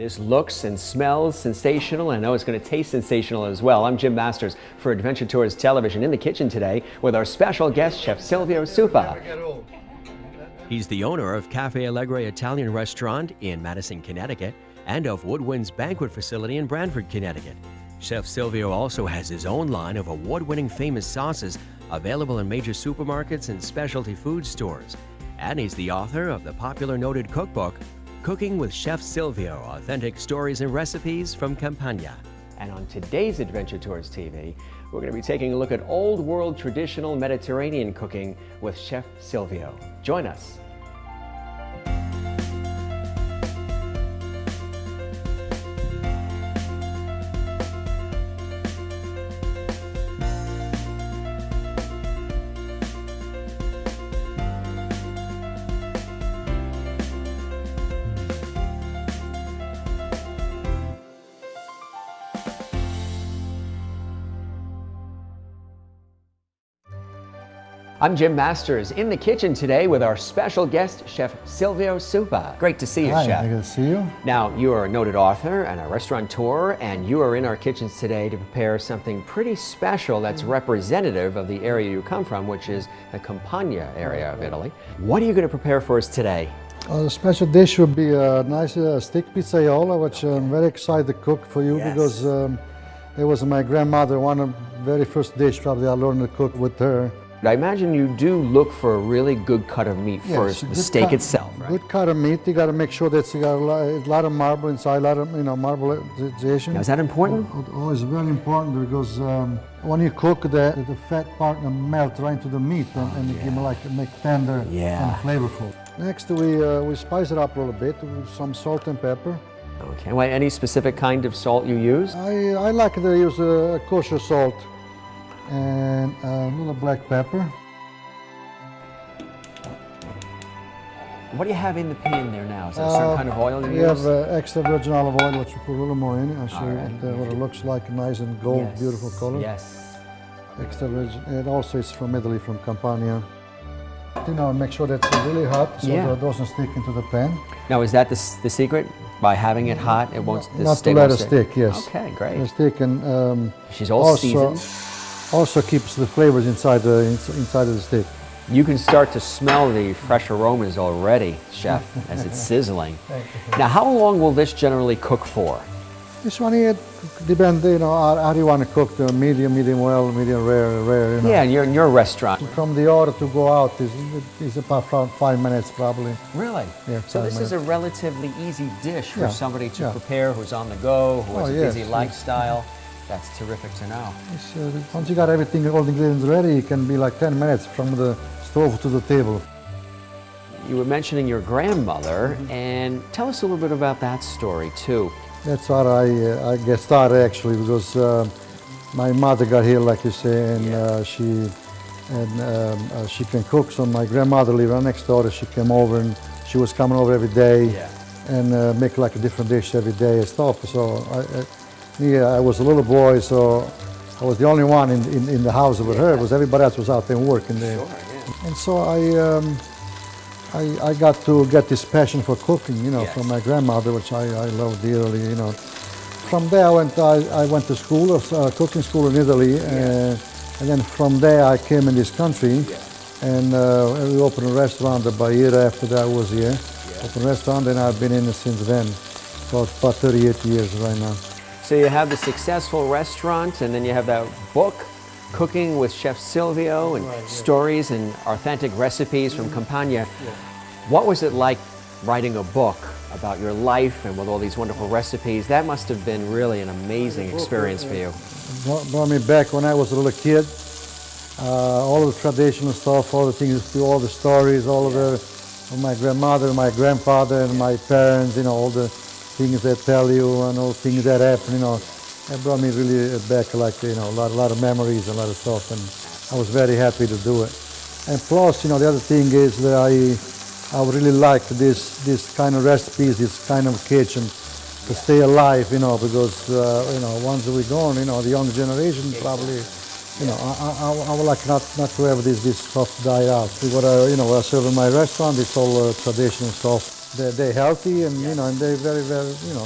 This looks and smells sensational, and I know it's going to taste sensational as well. I'm Jim Masters for Adventure Tours Television, in the kitchen today with our special guest, Chef Silvio Suppa. He's the owner of Cafe Allegre Italian restaurant in Madison, Connecticut, and of Woodwinds Banquet Facility in Branford, Connecticut. Chef Silvio also has his own line of award-winning famous sauces available in major supermarkets and specialty food stores. And he's the author of the popular noted cookbook, Cooking with Chef Silvio, Authentic Stories and Recipes from Campania. And on today's Adventure Tours TV, we're going to be taking a look at old world traditional Mediterranean cooking with Chef Silvio. Join us. I'm Jim Masters in the kitchen today with our special guest, Chef Silvio Suppa. Great to see you, Hi, Chef. Good to see you. Now, you are a noted author and a restaurateur, and you are in our kitchens today to prepare something pretty special that's representative of the area you come from, which is the Campania area of Italy. What are you going to prepare for us today? The special dish would be a nice stick pizzaiola, which I'm very excited to cook for you because it was my grandmother, one of the very first dish probably I learned to cook with her. I imagine you do look for a really good cut of meat first, the steak itself, right? Good cut of meat. You got to make sure that it's got a lot of marble inside, a lot of marbleization. Now, is that important? Oh, it's very important because when you cook, the fat part melt right into the meat and it make tender and flavorful. Next, we spice it up a little bit with some salt and pepper. Okay. Well, any specific kind of salt you use? I like to use kosher salt and a little black pepper. What do you have in the pan there now? Is that a certain kind of oil you use? We have extra virgin olive oil, which we put a little more in. I'll show you what it looks like, nice and gold, beautiful color. Yes. Extra virgin. It also is from Italy, from Campania. You know, make sure that it's really hot so that it doesn't stick into the pan. Now, is that the secret? By having it hot, it won't Not to let it stick, yes. Okay, great. The stick and she's all seasoned. Also keeps the flavors inside of the steak. You can start to smell the fresh aromas already, Chef, as it's sizzling. Now, how long will this generally cook for? This one here depends, you know, how you want to cook the medium well, medium rare. You know. Yeah, in your restaurant. From the order to go out is about 5 minutes probably. Really? Yeah. So this is a relatively easy dish for somebody to prepare who's on the go, who has a busy lifestyle. That's terrific to know. Once you got everything, all the ingredients ready, it can be like 10 minutes from the stove to the table. You were mentioning your grandmother, and tell us a little bit about that story too. That's how I get started actually, because my mother got here, like you say, and she can cook. So my grandmother lived right next door. She came over, and she was coming over every day and make like a different dish every day and stuff. So I was a little boy, so I was the only one in the house with her, because everybody else was out there working there. And so I got to get this passion for cooking, you know, from my grandmother, which I love dearly, you know. From there I went to school, cooking school in Italy, and then from there I came in this country, and we opened a restaurant about a year after that I was here. Opened a restaurant, and I've been in it since then, for about 38 years right now. So you have the successful restaurant, and then you have that book, Cooking with Chef Silvio, and stories and authentic recipes from Campania. What was it like writing a book about your life and with all these wonderful recipes? That must have been really an amazing experience for you. Brought me back when I was a little kid. All of the traditional stuff, all the things, all the stories, all of my grandmother, my grandfather, and my parents, you know, all the things they tell you and all the things that happen, you know. It brought me really back, like, you know, a lot of memories and a lot of stuff, and I was very happy to do it. And plus, you know, the other thing is that I really like this kind of recipes, this kind of kitchen, to stay alive, you know, because you know, once we're gone, you know, the younger generation probably, you know, I would like not to have this stuff die out. What I serve in my restaurant, it's all traditional stuff. they're healthy and you know, and they're very, very, you know,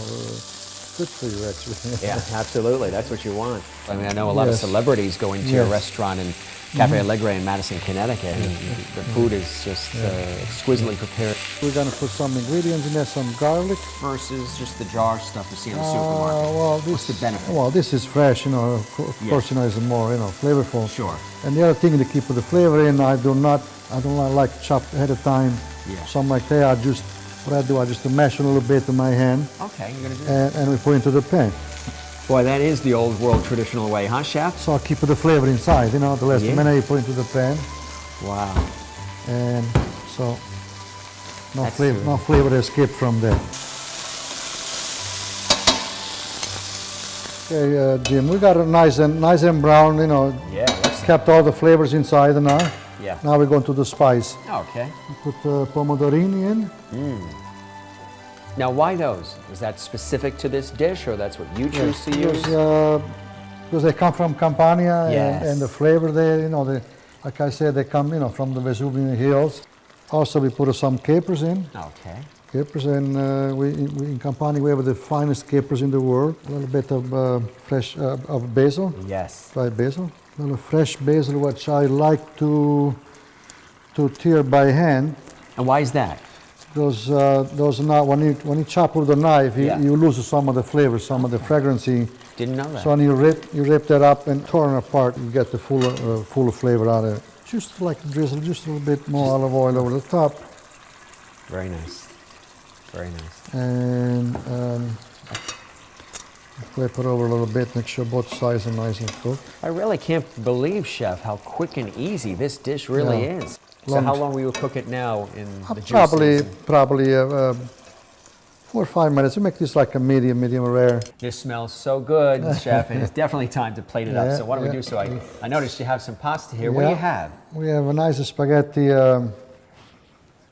good for you actually. Yeah, absolutely. That's what you want. I mean, I know a lot of Yes. celebrities go into your Yes. restaurant in Cafe Allegre in Madison, Connecticut, and the food is just exquisitely prepared. We're gonna put some ingredients in there, some garlic. Versus just the jar stuff you see in the supermarket. Well, What's the benefit? Well, this is fresh, you know. Of course, you know, it's more, you know, flavorful. Sure. And the other thing to keep the flavor in, I do not like chop ahead of time. Yeah. Something like that. What I do, I just mash a little bit in my hand, Okay, you're gonna do that. and we put into the pan. Boy, that is the old world traditional way, huh, Chef? So I keep the flavor inside, you know. The last minute you put into the pan, Wow. and so no That's flavor, true. no flavor escape from there. Okay, Jim, we got it nice and brown, you know. Yeah, looks Kept all the flavors inside now. Yeah. Now we're going to the spice. Okay. Put pomodorini in. Now, why those? Is that specific to this dish, or that's what you choose to use? Because they come from Campania, Yes. and the flavor there, you know, like I said, they come, you know, from the Vesuvian Hills. Also, we put some capers in. Okay. Capers, and we in Campania we have the finest capers in the world. A little bit of fresh of basil, Yes. dried basil. A little fresh basil, which I like to tear by hand. And why is that? Those not when you chop with a knife, you lose some of the flavor, some of the fragrancy. Didn't know that. So when you rip that up and torn apart, you get the full flavor out of it. Just like drizzle, just a little bit more olive oil over the top, Very nice. Very nice. and flip it over a little bit. Make sure both sides are nice and cooked. I really can't believe, Chef, how quick and easy this dish really Yeah. is. So how long will you cook it now in the Probably juices? 4 or 5 minutes. We make this like a medium rare. This smells so good, Chef, and it's definitely time to plate it up. Yeah, So why don't we yeah. do so? I noticed you have some pasta here. What do you have? We have a nice spaghetti,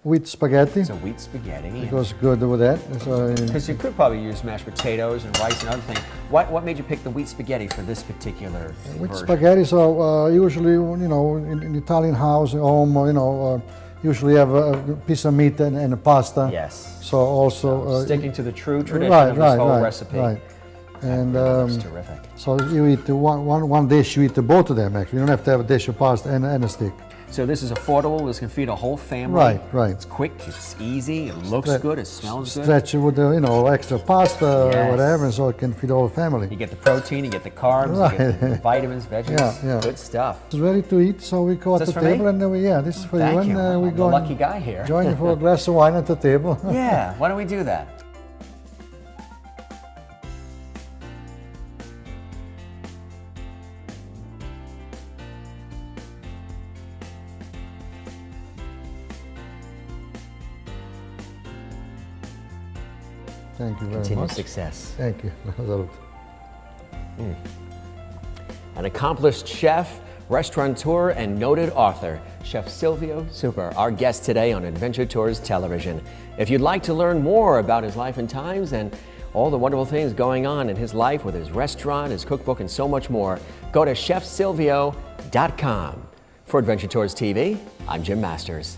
wheat spaghetti. It's a wheat spaghetti. It goes good with that. So, Because you could probably use mashed potatoes and rice and other things. What made you pick the wheat spaghetti for this particular with version? spaghetti, so usually, you know, in Italian house, home, you know, usually have a piece of meat and a pasta. Yes. So also Sticking to the true tradition of this whole recipe. Right. And That's terrific. so you eat one dish. You eat both of them. Actually, you don't have to have a dish of pasta and a stick. So this is affordable. This can feed a whole family. Right. It's quick. It's easy. It looks good. It smells good. Stretch it with the, you know, extra pasta Yes. or whatever, and so it can feed the whole family. You get the protein. You get the carbs. You get the vitamins, veggies. Yeah. Good stuff. It's ready to eat, so we go Is at this the for me? table, and then this is for you, Thank and you. we I'm go the and lucky guy here. join you for a glass of wine at the table. Yeah. Why don't we do that? Thank you very Continued much. success. Thank you. An accomplished chef, restaurateur, and noted author, Chef Silvio Suppa, our guest today on Adventure Tours Television. If you'd like to learn more about his life and times and all the wonderful things going on in his life with his restaurant, his cookbook, and so much more, go to chefsilvio.com. For Adventure Tours TV, I'm Jim Masters.